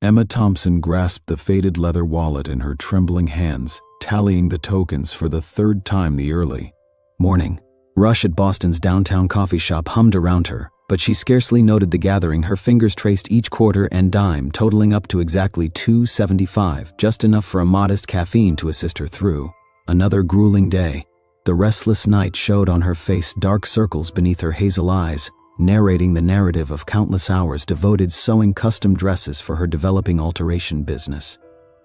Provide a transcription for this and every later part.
Emma Thompson grasped the faded leather wallet in her trembling hands, tallying the tokens for the third time the early morning rush at Boston's downtown coffee shop hummed around her, but she scarcely noted the gathering. Her fingers traced each quarter and dime, totaling up to exactly $2.75, just enough for a modest caffeine to assist her through another grueling day. The restless night showed on her face, dark circles beneath her hazel eyes, narrating the narrative of countless hours devoted sewing custom dresses for her developing alteration business.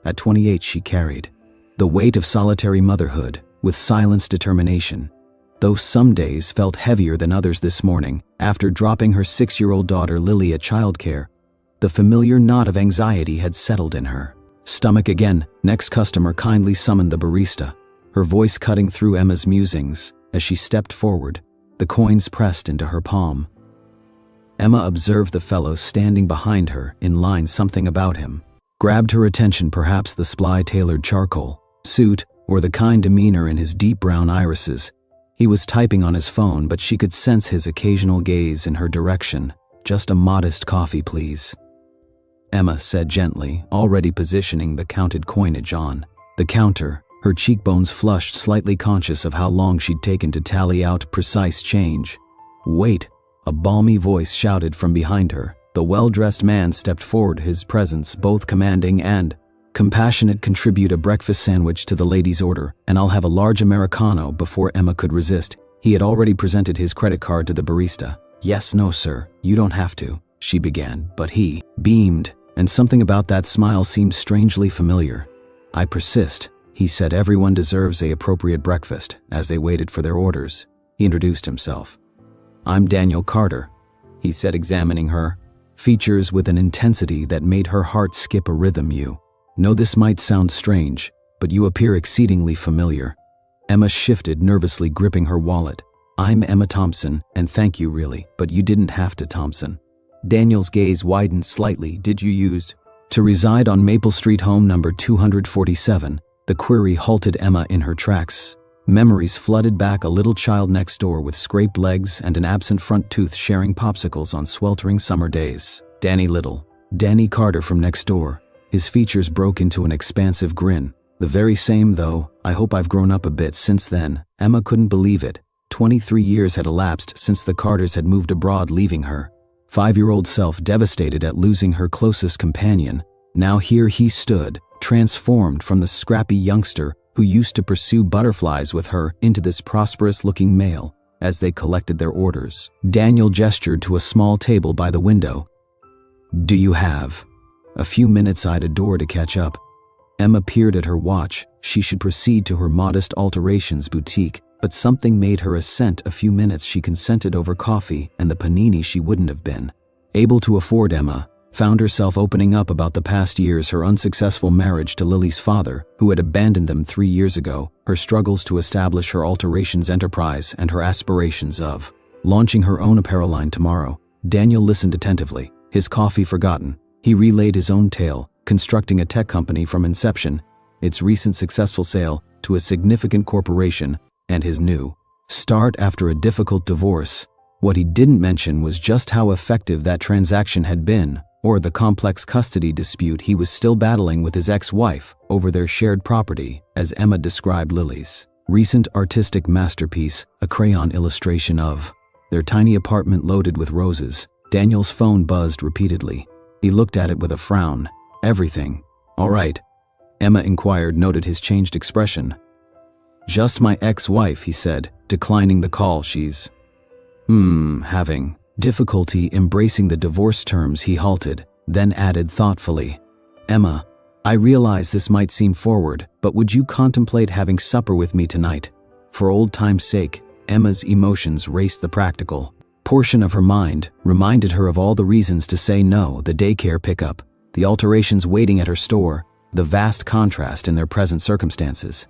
At 28, she carried the weight of solitary motherhood with silent determination. Though some days felt heavier than others, this morning, after dropping her 6-year-old daughter Lily at childcare, the familiar knot of anxiety had settled in her stomach again. Next customer kindly summoned the barista, her voice cutting through Emma's musings as she stepped forward, the coins pressed into her palm. Emma observed the fellow standing behind her in line. Something about him grabbed her attention, perhaps the tailored charcoal suit or the kind demeanor in his deep brown irises. He was typing on his phone, but she could sense his occasional gaze in her direction. "Just a modest coffee, please," Emma said gently, already positioning the counted coinage on the counter, her cheekbones flushed, slightly conscious of how long she'd taken to tally out precise change. "Wait," a balmy voice shouted from behind her. The well-dressed man stepped forward, his presence both commanding and compassionate. "Contribute a breakfast sandwich to the lady's order, and I'll have a large Americano." Before Emma could resist, he had already presented his credit card to the barista. "Yes, no, sir, you don't have to," she began, but he beamed, and something about that smile seemed strangely familiar. "I persist," he said. "Everyone deserves an appropriate breakfast." As they waited for their orders, he introduced himself. "I'm Daniel Carter," he said, examining her features with an intensity that made her heart skip a rhythm. "You know, this might sound strange, but you appear exceedingly familiar." Emma shifted, nervously gripping her wallet. "I'm Emma Thompson, and thank you really, but you didn't have to." Thompson. Daniel's gaze widened slightly. "Did you used to reside on Maple Street, home number 247? The query halted Emma in her tracks. Memories flooded back. A little child next door with scraped legs and an absent front tooth, sharing popsicles on sweltering summer days. Danny Carter from next door. His features broke into an expansive grin. "The very same, though. I hope I've grown up a bit since then." Emma couldn't believe it. 23 years had elapsed since the Carters had moved abroad, leaving her 5-year-old self devastated at losing her closest companion. Now here he stood, transformed from the scrappy youngster who used to pursue butterflies with her into this prosperous-looking male. As they collected their orders, Daniel gestured to a small table by the window. "Do you have a few minutes? I'd adore to catch up." Emma peered at her watch. She should proceed to her modest alterations boutique, but something made her assent. A few minutes. She consented over coffee and the panini she wouldn't have been able to afford. Emma found herself opening up about the past years, her unsuccessful marriage to Lily's father, who had abandoned them 3 years ago, her struggles to establish her alterations enterprise, and her aspirations of launching her own apparel line tomorrow. Daniel listened attentively, his coffee forgotten. He relayed his own tale, constructing a tech company from inception, its recent successful sale to a significant corporation, and his new start after a difficult divorce. What he didn't mention was just how effective that transaction had been, or the complex custody dispute he was still battling with his ex-wife over their shared property, as Emma described Lily's recent artistic masterpiece, a crayon illustration of their tiny apartment loaded with roses. Daniel's phone buzzed repeatedly. He looked at it with a frown. "Everything all right?" Emma inquired, noted his changed expression. "Just my ex-wife," he said, declining the call. "She's having difficulty embracing the divorce terms." He halted, then added thoughtfully, "Emma, I realize this might seem forward, but would you contemplate having supper with me tonight? For old time's sake." Emma's emotions raced. The practical portion of her mind reminded her of all the reasons to say no: the daycare pickup, the alterations waiting at her store, the vast contrast in their present circumstances.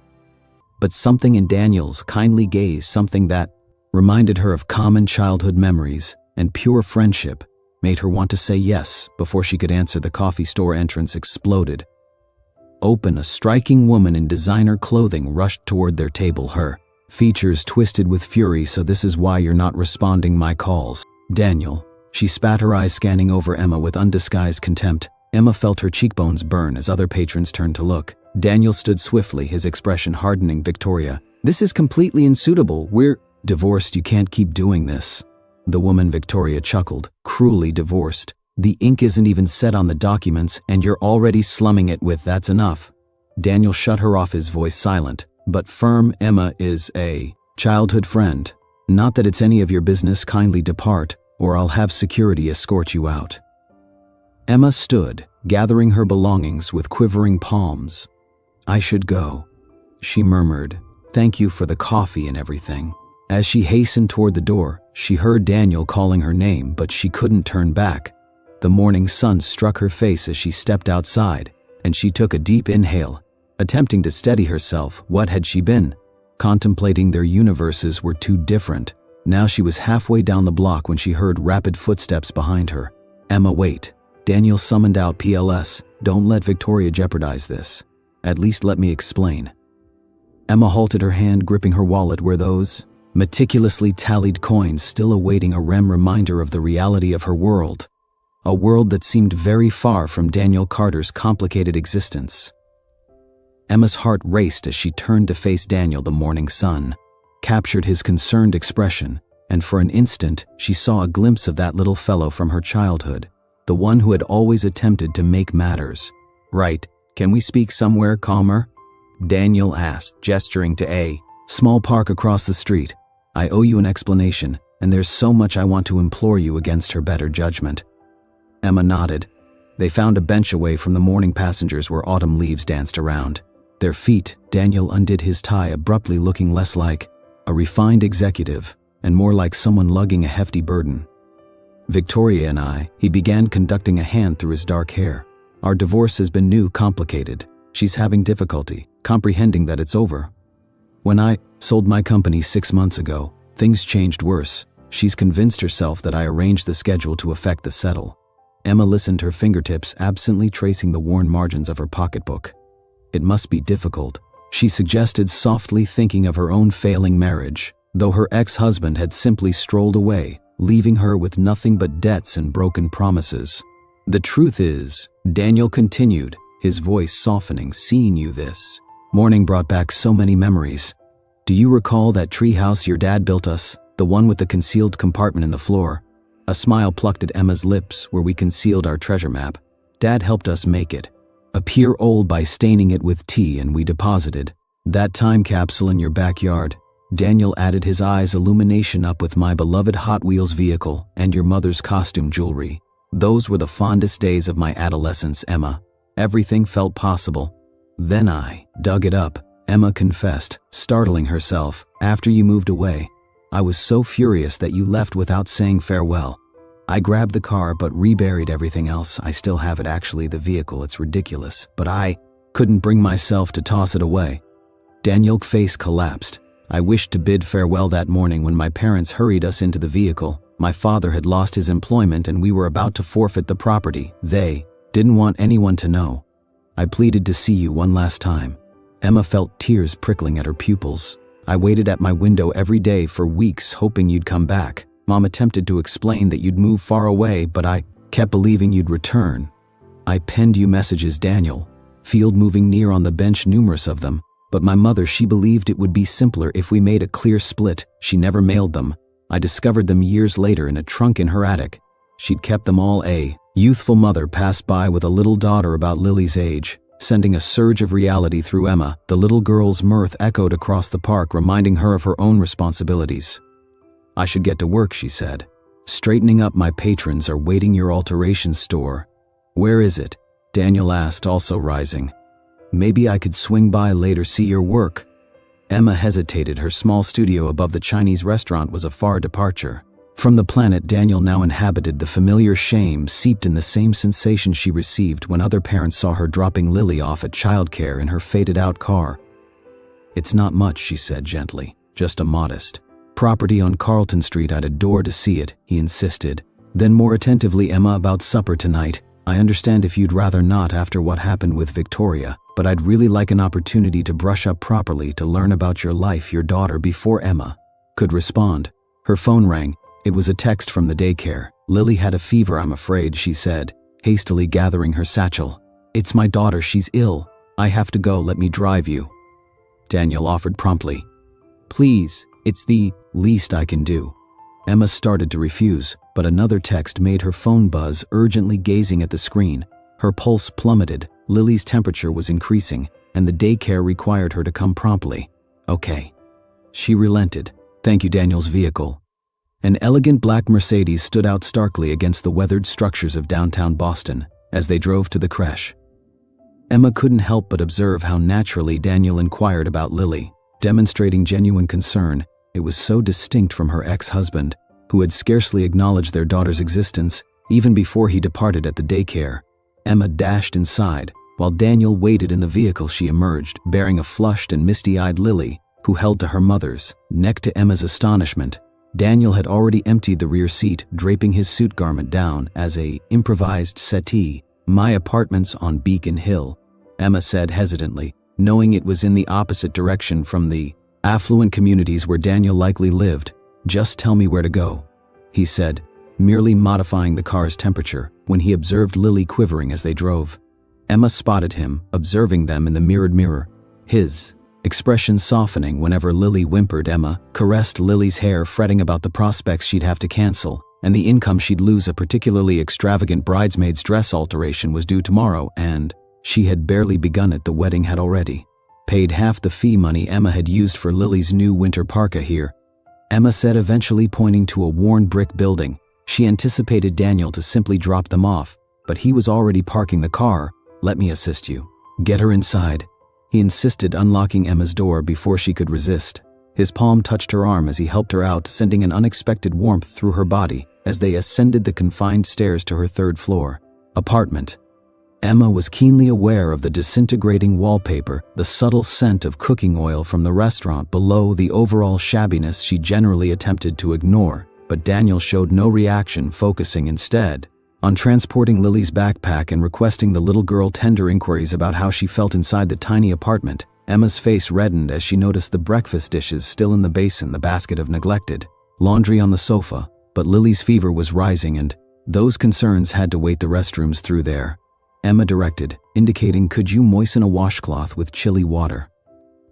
But something in Daniel's kindly gaze, something that reminded her of common childhood memories and pure friendship, made her want to say yes. Before she could answer, the coffee store entrance exploded open. A striking woman in designer clothing rushed toward their table, her features twisted with fury. "So this is why you're not responding my calls, Daniel?" She spat, her eyes scanning over Emma with undisguised contempt. Emma felt her cheekbones burn as other patrons turned to look. Daniel stood swiftly, his expression hardening. Victoria, this is completely unsuitable. We're divorced. You can't keep doing this. The woman, Victoria, chuckled. Cruelly divorced. The ink isn't even set on the documents, and you're already slumming it with that's enough. Daniel shut her off, his voice silent, but firm. Emma is a childhood friend. Not that it's any of your business. Kindly depart, or I'll have security escort you out. Emma stood, gathering her belongings with quivering palms. I should go, she murmured. Thank you for the coffee and everything. As she hastened toward the door, she heard Daniel calling her name, but she couldn't turn back. The morning sun struck her face as she stepped outside, and she took a deep inhale, attempting to steady herself. What had she been? Contemplating their universes were too different. Now she was halfway down the block when she heard rapid footsteps behind her. Emma, wait. Daniel summoned out PLS. Don't let Victoria jeopardize this. At least let me explain. Emma halted, her hand gripping her wallet where those meticulously tallied coins still awaiting a reminder of the reality of her world. A world that seemed very far from Daniel Carter's complicated existence. Emma's heart raced as she turned to face Daniel. The morning sun captured his concerned expression, and for an instant she saw a glimpse of that little fellow from her childhood, the one who had always attempted to make matters right. Can we speak somewhere calmer? Daniel asked, gesturing to a small park across the street. I owe you an explanation, and there's so much I want to implore you against her better judgment. Emma nodded. They found a bench away from the morning passengers where autumn leaves danced around their feet. Daniel undid his tie abruptly, looking less like a refined executive and more like someone lugging a hefty burden. Victoria and I, he began, conducting a hand through his dark hair. Our divorce has been complicated. She's having difficulty comprehending that it's over. When I sold my company 6 months ago, things changed worse. She's convinced herself that I arranged the schedule to effect the settle. Emma listened, her fingertips absently tracing the worn margins of her pocketbook. It must be difficult, she suggested softly, thinking of her own failing marriage, though her ex-husband had simply strolled away, leaving her with nothing but debts and broken promises. The truth is, Daniel continued, his voice softening, seeing you this morning brought back so many memories. Do you recall that tree house your dad built us, the one with the concealed compartment in the floor? A smile plucked at Emma's lips where we concealed our treasure map. Dad helped us make it appear old by staining it with tea, and we deposited that time capsule in your backyard. Daniel added, his eyes illumination up, with my beloved Hot Wheels vehicle and your mother's costume jewelry. Those were the fondest days of my adolescence, Emma. Everything felt possible. Then I dug it up, Emma confessed, startling herself. After you moved away, I was so furious that you left without saying farewell. I grabbed the car but reburied everything else. I still have it, actually, the vehicle. It's ridiculous, but I couldn't bring myself to toss it away. Daniel's face collapsed. I wished to bid farewell that morning when my parents hurried us into the vehicle. My father had lost his employment and we were about to forfeit the property. They didn't want anyone to know. I pleaded to see you one last time. Emma felt tears prickling at her pupils. I waited at my window every day for weeks, hoping you'd come back. Mom attempted to explain that you'd moved far away, but I kept believing you'd return. I penned you messages, Daniel. Field moving near on the bench, numerous of them. But my mother, she believed it would be simpler if we made a clear split. She never mailed them. I discovered them years later in a trunk in her attic. She'd kept them all. A youthful mother passed by with a little daughter about Lily's age, sending a surge of reality through Emma. The little girl's mirth echoed across the park, reminding her of her own responsibilities. I should get to work, she said. Straightening up. My patrons are waiting your alterations store. Where is it? Daniel asked, also rising. Maybe I could swing by later, see your work. Emma hesitated. Her small studio above the Chinese restaurant was a far departure from the planet Daniel now inhabited. The familiar shame seeped in, the same sensation she received when other parents saw her dropping Lily off at childcare in her faded-out car. It's not much, she said gently, just a modest property on Carlton Street. I'd adore to see it, he insisted. Then more attentively, Emma, about supper tonight. I understand if you'd rather not after what happened with Victoria, but I'd really like an opportunity to brush up properly, to learn about your life, your daughter, before Emma could respond. Her phone rang. It was a text from the daycare. Lily had a fever, I'm afraid, she said. hastily gathering her satchel. "It's my daughter, she's ill. I have to go, let me drive you." Daniel offered promptly. "Please, it's the least I can do." Emma started to refuse, but another text made her phone buzz, urgently gazing at the screen. Her pulse plummeted, Lily's temperature was increasing, and the daycare required her to come promptly. "Okay." She relented. "Thank you, Daniel's vehicle." An elegant black Mercedes stood out starkly against the weathered structures of downtown Boston as they drove to the creche. Emma couldn't help but observe how naturally Daniel inquired about Lily, demonstrating genuine concern. It was so distinct from her ex-husband, who had scarcely acknowledged their daughter's existence even before he departed at the daycare. Emma dashed inside. While Daniel waited in the vehicle, she emerged, bearing a flushed and misty-eyed Lily, who held to her mother's neck. To Emma's astonishment, Daniel had already emptied the rear seat, draping his suit garment down as a improvised settee. "My apartment's on Beacon Hill," Emma said hesitantly, knowing it was in the opposite direction from the affluent communities where Daniel likely lived. "Just tell me where to go," he said, merely modifying the car's temperature when he observed Lily quivering as they drove. Emma spotted him, observing them in the mirrored mirror, his expression softening whenever Lily whimpered. Emma caressed Lily's hair, fretting about the prospects she'd have to cancel and the income she'd lose. A particularly extravagant bridesmaid's dress alteration was due tomorrow, and she had barely begun it. The wedding had already paid half the fee money Emma had used for Lily's new winter parka here, Emma said, eventually pointing to a worn brick building. She anticipated Daniel to simply drop them off, but he was already parking the car. "Let me assist you. Get her inside," he insisted, unlocking Emma's door before she could resist. His palm touched her arm as he helped her out, sending an unexpected warmth through her body as they ascended the confined stairs to her third-floor apartment. Emma was keenly aware of the disintegrating wallpaper, the subtle scent of cooking oil from the restaurant below, the overall shabbiness she generally attempted to ignore, but Daniel showed no reaction, focusing instead on transporting Lily's backpack and requesting the little girl tender inquiries about how she felt inside the tiny apartment. Emma's face reddened as she noticed the breakfast dishes still in the basin, the basket of neglected laundry on the sofa, but Lily's fever was rising and those concerns had to wait. "The restrooms through there," Emma directed, indicating, "Could you moisten a washcloth with chilly water?"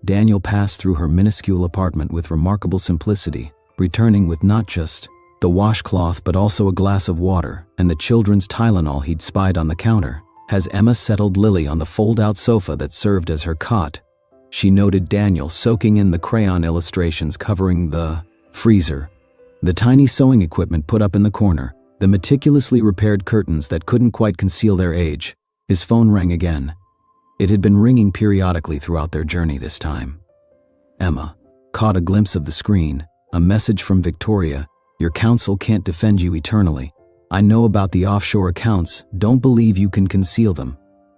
Daniel passed through her minuscule apartment with remarkable simplicity, returning with not just the washcloth but also a glass of water and the children's Tylenol he'd spied on the counter. As Emma settled Lily on the fold-out sofa that served as her cot, she noted Daniel soaking in the crayon illustrations covering the freezer, the tiny sewing equipment put up in the corner, the meticulously repaired curtains that couldn't quite conceal their age. His phone rang again. It had been ringing periodically throughout their journey this time. Emma caught a glimpse of the screen, a message from Victoria. "Your counsel can't defend you eternally. I know about the offshore accounts, don't believe you can conceal them."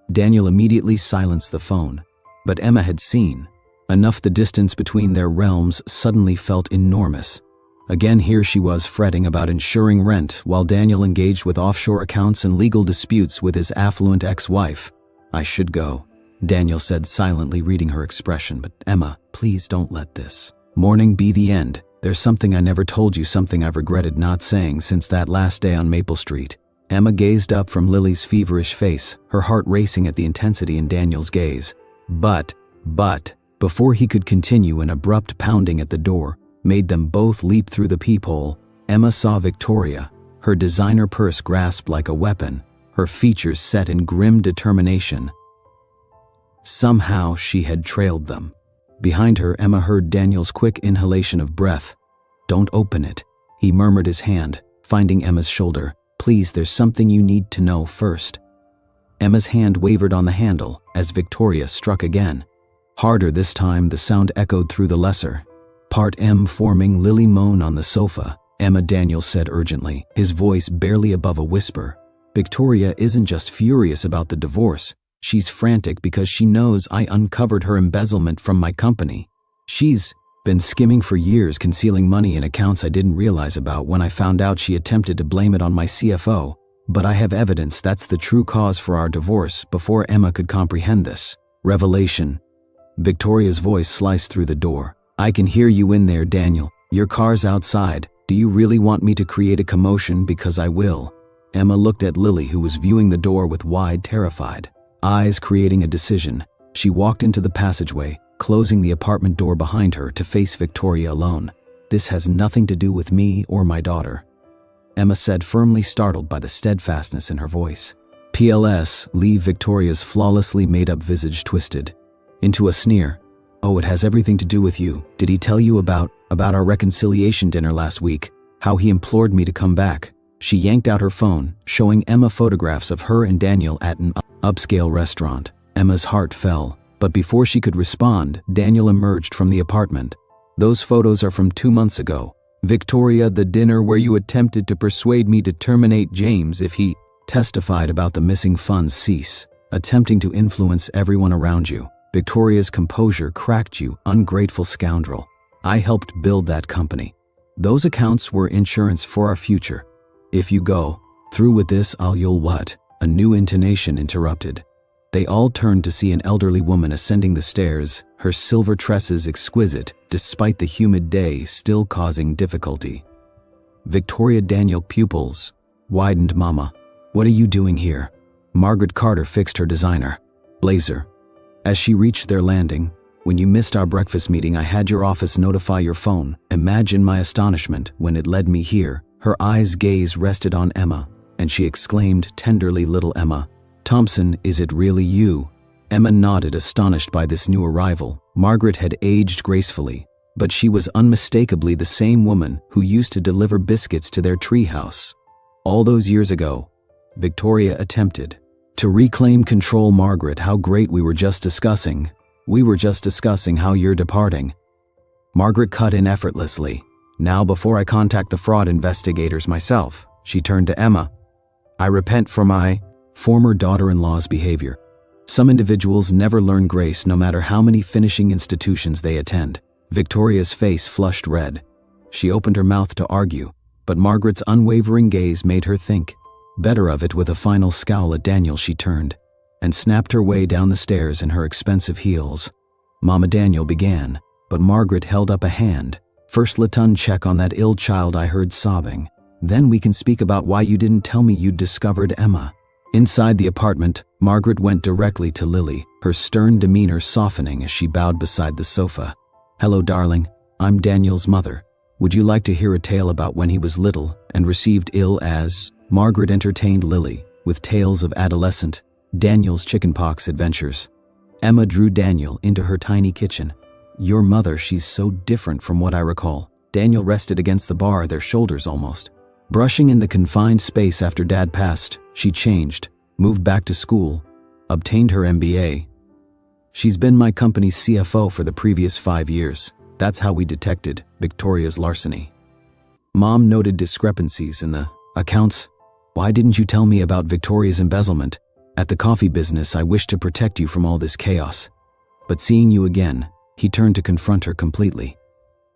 Daniel immediately silenced the phone, but Emma had seen enough. The distance between their realms suddenly felt enormous. Again, here she was fretting about insuring rent while Daniel engaged with offshore accounts and legal disputes with his affluent ex-wife. "I should go," Daniel said, silently reading her expression. "But Emma, please don't let this morning be the end. There's something I never told you, something I've regretted not saying since that last day on Maple Street." Emma gazed up from Lily's feverish face, her heart racing at the intensity in Daniel's gaze. But, before he could continue, an abrupt pounding at the door made them both leap through the peephole. Emma saw Victoria, her designer purse grasped like a weapon, her features set in grim determination. Somehow she had trailed them. Behind her, Emma heard Daniel's quick inhalation of breath. "Don't open it," he murmured, his hand finding Emma's shoulder. "Please, there's something you need to know first." Emma's hand wavered on the handle as Victoria struck again. Harder this time, the sound echoed through the lesser Part M, forming Lily moan on the sofa. "Emma," Daniel said urgently, his voice barely above a whisper. "Victoria isn't just furious about the divorce. She's frantic because she knows I uncovered her embezzlement from my company. She's been skimming for years, concealing money in accounts I didn't realize about. When I found out, she attempted to blame it on my CFO. But I have evidence that's the true cause for our divorce." Before Emma could comprehend this revelation, Victoria's voice sliced through the door. "I can hear you in there, Daniel. Your car's outside. Do you really want me to create a commotion? Because I will." Emma looked at Lily, who was viewing the door with wide, terrified eyes, creating a decision. She walked into the passageway, closing the apartment door behind her to face Victoria alone. "This has nothing to do with me or my daughter," Emma said, firmly, startled by the steadfastness in her voice. "PLS, leave." Victoria's flawlessly made-up visage twisted into a sneer. "Oh, it has everything to do with you. Did he tell you about our reconciliation dinner last week? How he implored me to come back?" She yanked out her phone, showing Emma photographs of her and Daniel at an upscale restaurant. Emma's heart fell, but before she could respond, Daniel emerged from the apartment. "Those photos are from 2 months ago. Victoria, the dinner where you attempted to persuade me to terminate James if he testified about the missing funds. Cease attempting to influence everyone around you. Victoria's composure cracked. "You ungrateful scoundrel. I helped build that company. Those accounts were insurance for our future. If you go through with this, you'll what?" A new intonation interrupted. They all turned to see an elderly woman ascending the stairs, her silver tresses exquisite, despite the humid day still causing difficulty. Victoria. Daniel pupils widened. "Mama, what are you doing here?" Margaret Carter fixed her designer blazer. As she reached their landing, "When you missed our breakfast meeting, I had your office notify your phone." Imagine my astonishment when it led me here. Her eyes' gaze rested on Emma, and she exclaimed tenderly, "Little Emma. Thompson, is it really you?" Emma nodded, astonished by this new arrival. Margaret had aged gracefully, but she was unmistakably the same woman who used to deliver biscuits to their treehouse all those years ago. Victoria attempted to reclaim control. "Margaret, how great. We were just discussing how you're departing." Margaret cut in effortlessly. "Now, before I contact the fraud investigators myself," she turned to Emma, "I repent for my former daughter-in-law's behavior. Some individuals never learn grace no matter how many finishing institutions they attend." Victoria's face flushed red. She opened her mouth to argue, but Margaret's unwavering gaze made her think better of it. With a final scowl at Daniel, she turned and snapped her way down the stairs in her expensive heels. "Mama," Daniel began, but Margaret held up a hand. "First, let's check on that ill child I heard sobbing. Then we can speak about why you didn't tell me you'd discovered Emma." Inside the apartment, Margaret went directly to Lily, her stern demeanor softening as she bowed beside the sofa. "Hello, darling. I'm Daniel's mother. Would you like to hear a tale about when he was little and received ill as—" Margaret entertained Lily with tales of adolescent Daniel's chickenpox adventures. Emma drew Daniel into her tiny kitchen. "Your mother, she's so different from what I recall." Daniel rested against the bar, their shoulders almost brushing in the confined space. "After Dad passed, she changed, moved back to school, obtained her MBA. She's been my company's CFO for the previous 5 years. That's how we detected Victoria's larceny." Mom noted discrepancies in the accounts. "Why didn't you tell me about Victoria's embezzlement? At the coffee business, I wish to protect you from all this chaos. But seeing you again," he turned to confront her completely.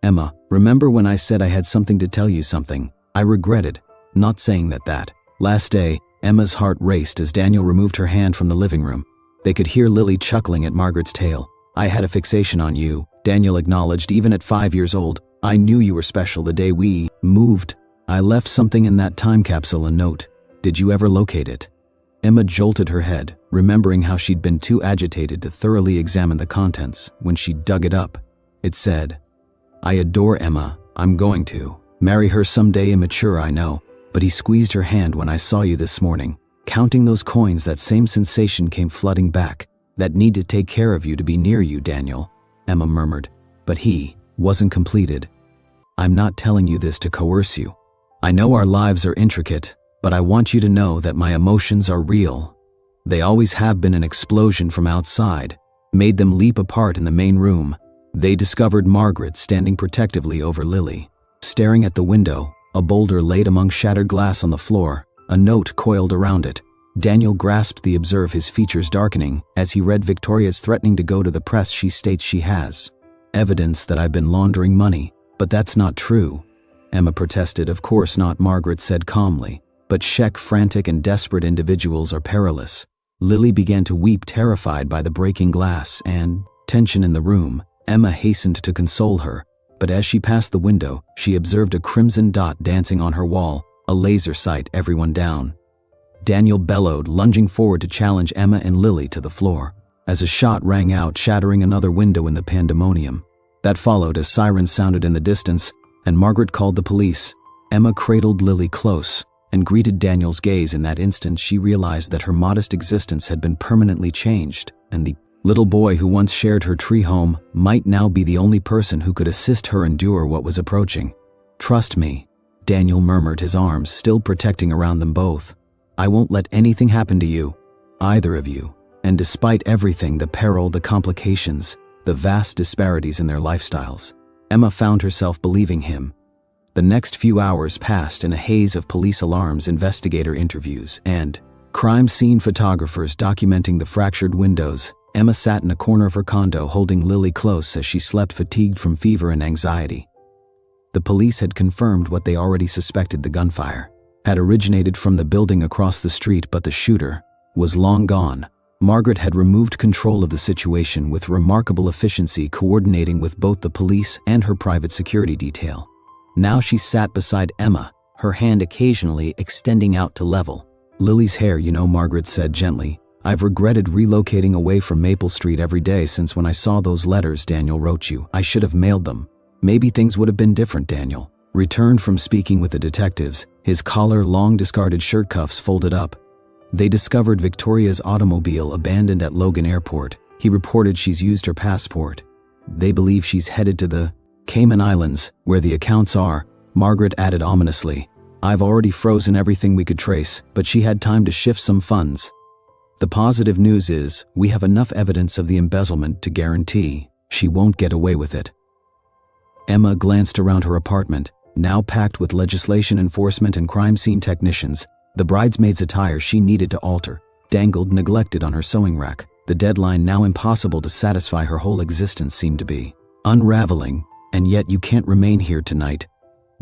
"Emma, remember when I said I had something to tell you something? I regretted not saying that." Last day, Emma's heart raced as Daniel removed her hand from the living room. They could hear Lily chuckling at Margaret's tale. "I had a fixation on you," Daniel acknowledged. "Even at 5 years old, I knew you were special. The day we moved, I left something in that time capsule, a note. Did you ever locate it?" Emma jolted her head, remembering how she'd been too agitated to thoroughly examine the contents when she dug it up. It said, "I adore Emma. I'm going to marry her someday. Immature, I know, but he squeezed her hand when I saw you this morning. Counting those coins, that same sensation came flooding back. That need to take care of you, to be near you, Daniel," Emma murmured. "But he wasn't completed. I'm not telling you this to coerce you. I know our lives are intricate, but I want you to know that my emotions are real. They always have been." An explosion from outside made them leap apart in the main room. They discovered Margaret standing protectively over Lily. Staring at the window, a boulder laid among shattered glass on the floor, a note coiled around it. Daniel grasped the observe, his features darkening as he read Victoria's threatening to go to the press. "She states she has evidence that I've been laundering money, but that's not true," Emma protested. "Of course not," Margaret said calmly. "But frantic and desperate individuals are perilous." Lily began to weep, terrified by the breaking glass and tension in the room. Emma hastened to console her, but as she passed the window, she observed a crimson dot dancing on her wall, a laser sight everyone down. Daniel bellowed, lunging forward to challenge Emma and Lily to the floor, as a shot rang out, shattering another window in the pandemonium. That followed as sirens sounded in the distance, and Margaret called the police. Emma cradled Lily close and greeted Daniel's gaze. In that instant, she realized that her modest existence had been permanently changed, and the little boy who once shared her tree home might now be the only person who could assist her endure what was approaching. "Trust me," Daniel murmured, his arms still protecting around them both. "I won't let anything happen to you, either of you." And despite everything, the peril, the complications, the vast disparities in their lifestyles, Emma found herself believing him. The next few hours passed in a haze of police alarms, investigator interviews, and crime scene photographers documenting the fractured windows. Emma sat in a corner of her condo, holding Lily close as she slept, fatigued from fever and anxiety. The police had confirmed what they already suspected: the gunfire had originated from the building across the street, but the shooter was long gone. Margaret had removed control of the situation with remarkable efficiency, coordinating with both the police and her private security detail. Now she sat beside Emma, her hand occasionally extending out to level Lily's hair. "You know," Margaret said gently, "I've regretted relocating away from Maple Street every day since when I saw those letters Daniel wrote you. I should have mailed them. Maybe things would have been different." Daniel returned from speaking with the detectives, his collar, long discarded shirt cuffs folded up. They discovered Victoria's automobile abandoned at Logan Airport. He reported she's used her passport. They believe she's headed to the Cayman Islands, where the accounts are. Margaret added ominously, "I've already frozen everything we could trace, but she had time to shift some funds. The positive news is we have enough evidence of the embezzlement to guarantee she won't get away with it." Emma glanced around her apartment, now packed with legislation enforcement and crime scene technicians. The bridesmaid's attire she needed to alter dangled neglected on her sewing rack. The deadline, now impossible to satisfy her whole existence, seemed to be unraveling. "And yet you can't remain here tonight,"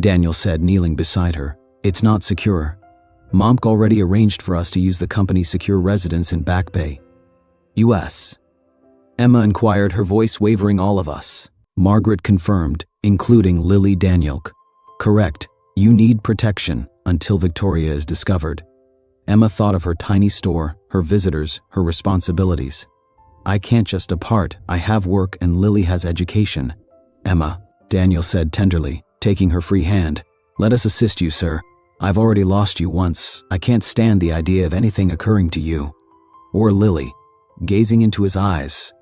Daniel said, kneeling beside her. "It's not secure. Momk already arranged for us to use the company's secure residence in Back Bay, U.S. Emma inquired, her voice wavering. "All of us," Margaret confirmed, "including Lily." Daniel, "Correct. You need protection until Victoria is discovered." Emma thought of her tiny store, her visitors, her responsibilities. "I can't just depart. I have work and Lily has education." "Emma," Daniel said tenderly, taking her free hand, "let us assist you, sir. I've already lost you once. I can't stand the idea of anything occurring to you or Lily." Gazing into his eyes,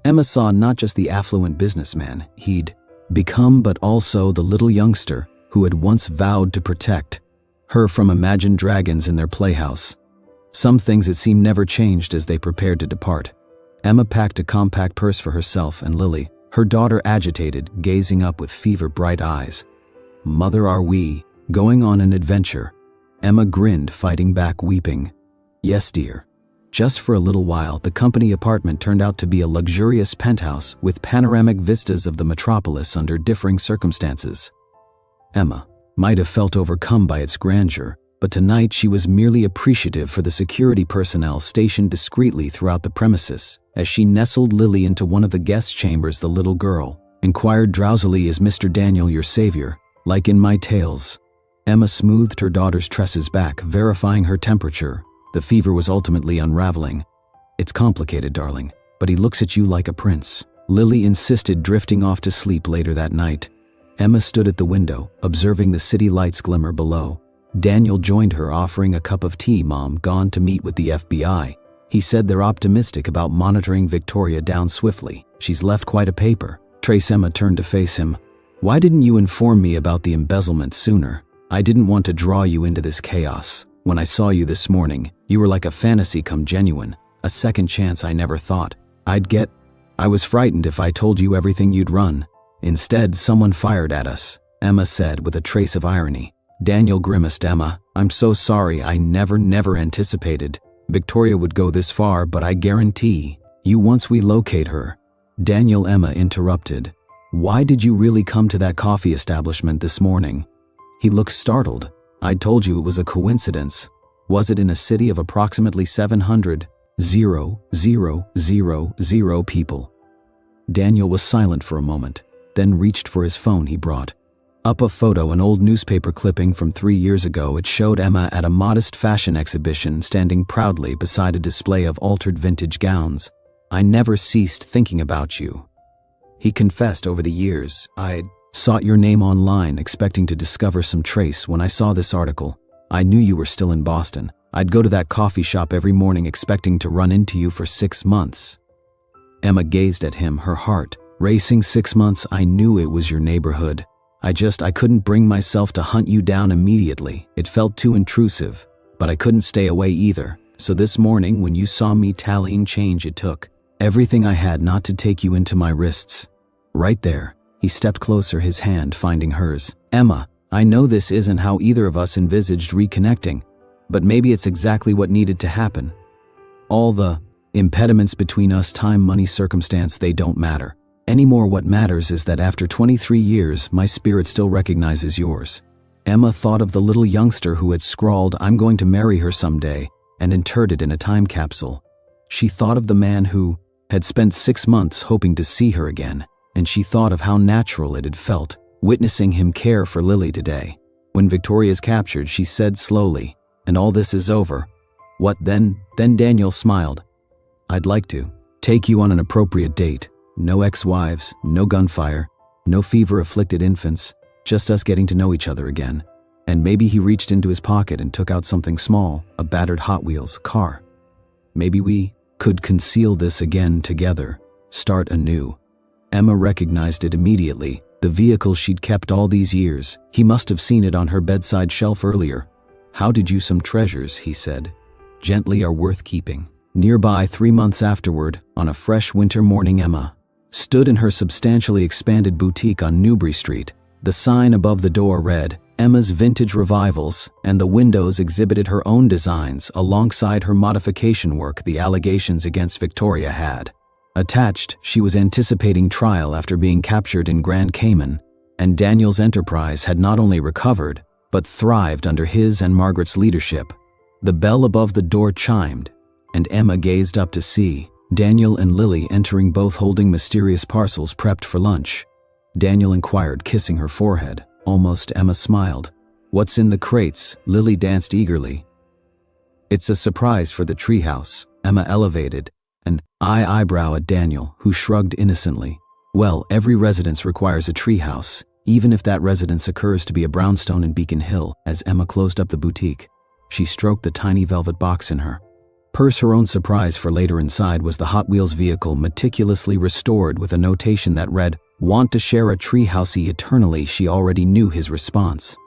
Emma saw not just the affluent businessman he'd become, but also the little youngster who had once vowed to protect her from imagined dragons in their playhouse. Some things, it seemed, never changed as they prepared to depart. Emma packed a compact purse for herself and Lily, her daughter agitated, gazing up with fever-bright eyes. "Mother, are we going on an adventure?" Emma grinned, fighting back, weeping. "Yes, dear." Just for a little while, the company apartment turned out to be a luxurious penthouse with panoramic vistas of the metropolis under differing circumstances. Emma might have felt overcome by its grandeur, but tonight she was merely appreciative for the security personnel stationed discreetly throughout the premises. As she nestled Lily into one of the guest chambers, the little girl inquired drowsily, "Is Mr. Daniel your savior, like in my tales?" Emma smoothed her daughter's tresses back, verifying her temperature. The fever was ultimately unraveling. "It's complicated, darling, but he looks at you like a prince," Lily insisted, drifting off to sleep later that night. Emma stood at the window, observing the city lights glimmer below. Daniel joined her, offering a cup of tea. "Mom gone to meet with the FBI. He said they're optimistic about monitoring Victoria down swiftly. She's left quite a paper trace." Emma turned to face him. "Why didn't you inform me about the embezzlement sooner? I didn't want to draw you into this chaos. When I saw you this morning, you were like a fantasy come genuine, a second chance I never thought I'd get. I was frightened if I told you everything you'd run. Instead, someone fired at us," Emma said with a trace of irony. Daniel grimaced. "Emma, I'm so sorry. I never anticipated Victoria would go this far, but I guarantee you once we locate her." Daniel, Emma interrupted. "Why did you really come to that coffee establishment this morning?" He looked startled. "I told you it was a coincidence. Was it in a city of approximately 700,000 people?" Daniel was silent for a moment, then reached for his phone he brought. Up a photo, an old newspaper clipping from 3 years ago. It showed Emma at a modest fashion exhibition, standing proudly beside a display of altered vintage gowns. "I never ceased thinking about you," he confessed. "Over the years, I'd sought your name online, expecting to discover some trace. When I saw this article, I knew you were still in Boston. I'd go to that coffee shop every morning, expecting to run into you for 6 months." Emma gazed at him, her heart racing. 6 months? I knew it was your neighborhood. I couldn't bring myself to hunt you down immediately. It felt too intrusive, but I couldn't stay away either. So this morning, when you saw me tallying change, it took everything I had not to take you into my wrists." Right there, he stepped closer, his hand finding hers. "Emma, I know this isn't how either of us envisaged reconnecting, but maybe it's exactly what needed to happen. All the impediments between us, time, money, circumstance, they don't matter anymore. What matters is that after 23 years, my spirit still recognizes yours." Emma thought of the little youngster who had scrawled, "I'm going to marry her someday," and interred it in a time capsule. She thought of the man who had spent 6 months hoping to see her again, and she thought of how natural it had felt witnessing him care for Lily today. When Victoria's captured, she said slowly, "And all this is over." "What then?" Then Daniel smiled. "I'd like to take you on an appropriate date. No ex-wives, no gunfire, no fever-afflicted infants, just us getting to know each other again." And maybe he reached into his pocket and took out something small, a battered Hot Wheels car. "Maybe we could conceal this again together, start anew." Emma recognized it immediately, the vehicle she'd kept all these years. He must have seen it on her bedside shelf earlier. "How did you? Some treasures," he said, "gently are worth keeping." Nearby, 3 months afterward, on a fresh winter morning, Emma stood in her substantially expanded boutique on Newbury Street. The sign above the door read, "Emma's Vintage Revivals," and the windows exhibited her own designs alongside her modification work the allegations against Victoria had. Attached, she was anticipating trial after being captured in Grand Cayman, and Daniel's enterprise had not only recovered, but thrived under his and Margaret's leadership. The bell above the door chimed, and Emma gazed up to see Daniel and Lily entering, both holding mysterious parcels prepped for lunch. Daniel inquired, kissing her forehead. Almost, Emma smiled. "What's in the crates?" Lily danced eagerly. "It's a surprise for the treehouse." Emma elevated an eyebrow at Daniel, who shrugged innocently. "Well, every residence requires a treehouse, even if that residence occurs to be a brownstone in Beacon Hill." As Emma closed up the boutique, she stroked the tiny velvet box in her purse. Her own surprise for later inside was the Hot Wheels vehicle, meticulously restored with a notation that read, "Want to share a treehousey eternally." She already knew his response.